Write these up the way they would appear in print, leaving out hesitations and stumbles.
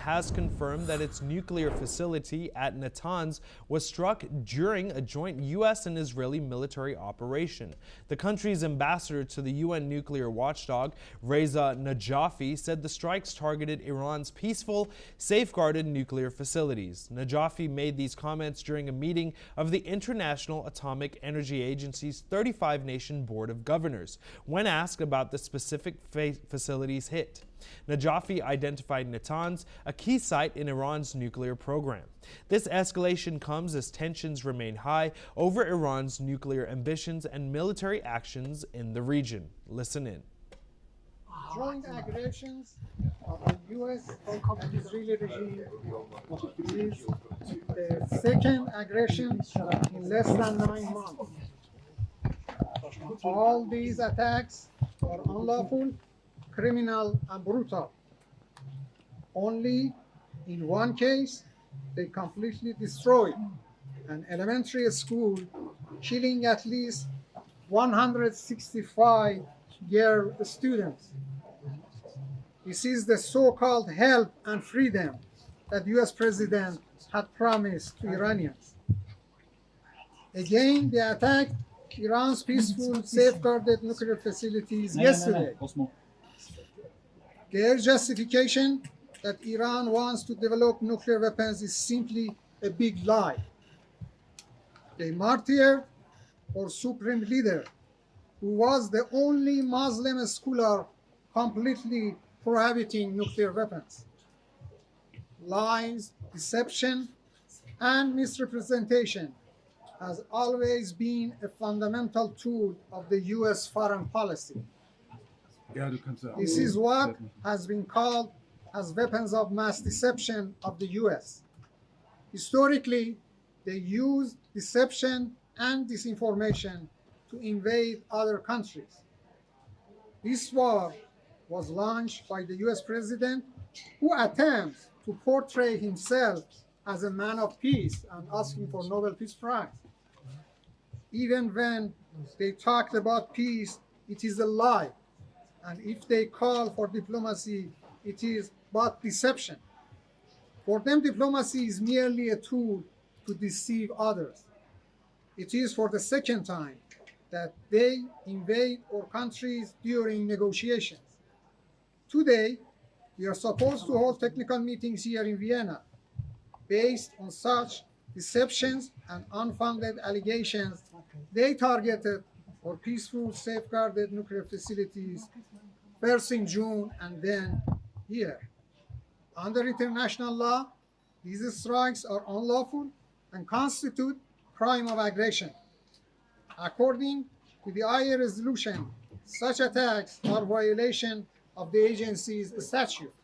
has confirmed that its nuclear facility at Natanz was struck during a joint U.S. and Israeli military operation. The country's ambassador to the UN nuclear watchdog, Reza Najafi, said the strikes targeted Iran's peaceful, safeguarded nuclear facilities. Najafi made these comments during a meeting of the International Atomic Energy Agency's 35-nation Board of Governors, when asked about the specific facilities hit. Najafi identified Natanz, a key site in Iran's nuclear program. This escalation comes as tensions remain high over Iran's nuclear ambitions and military actions in the region. Listen in. Joint aggressions of the U.S. and Israeli regime is the second aggression in less than 9 months. All these attacks are unlawful, criminal, and brutal. Only in one case, they completely destroyed an elementary school, killing at least 165 girl students. This is the so-called help and freedom that U.S. President had promised to Iranians. Again, they attacked Iran's peaceful, safeguarded nuclear facilities yesterday. Their justification that Iran wants to develop nuclear weapons is simply a big lie. They martyred our supreme leader, who was the only Muslim scholar completely prohibiting nuclear weapons. Lies, deception, and misrepresentation has always been a fundamental tool of the U.S. foreign policy. This is what has been called as weapons of mass deception of the U.S. Historically, they used deception and disinformation to invade other countries. This war was launched by the U.S. president, who attempts to portray himself as a man of peace and asking for Nobel Peace Prize. Even when they talked about peace, it is a lie. And if they call for diplomacy, it is but deception. For them, diplomacy is merely a tool to deceive others. It is for the second time that they invade our countries during negotiations. Today, we are supposed to hold technical meetings here in Vienna. Based on such deceptions and unfounded allegations, they targeted our peaceful, safeguarded nuclear facilities first in June and then here. Under international law, these strikes are unlawful and constitute crime of aggression. According to the IAEA resolution, such attacks are violation of the agency's statute.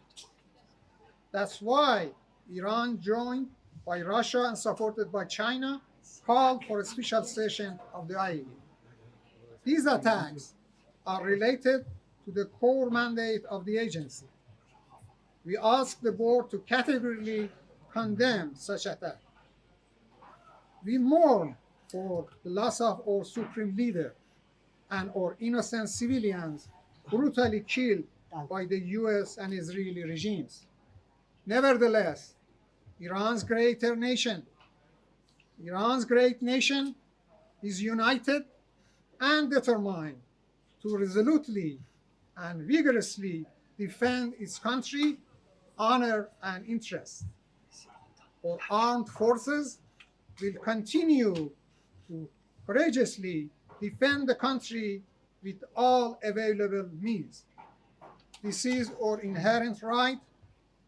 That's why Iran, joined by Russia and supported by China, called for a special session of the IAEA. These attacks are related to the core mandate of the agency. We ask the board to categorically condemn such attacks. We mourn for the loss of our supreme leader and our innocent civilians brutally killed by the US and Israeli regimes. Nevertheless, Iran's great nation is united and determined to resolutely and vigorously defend its country, honor, and interests. Our armed forces will continue to courageously defend the country with all available means. This is our inherent right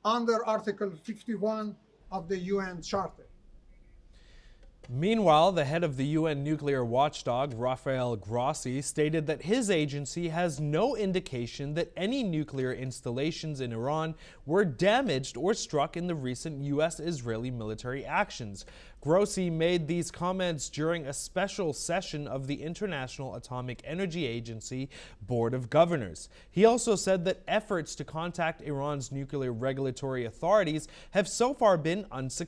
under Article 51 of the UN Charter. Meanwhile, the head of the UN nuclear watchdog, Rafael Grossi, stated that his agency has no indication that any nuclear installations in Iran were damaged or struck in the recent U.S.-Israeli military actions. Grossi made these comments during a special session of the International Atomic Energy Agency Board of Governors. He also said that efforts to contact Iran's nuclear regulatory authorities have so far been unsuccessful.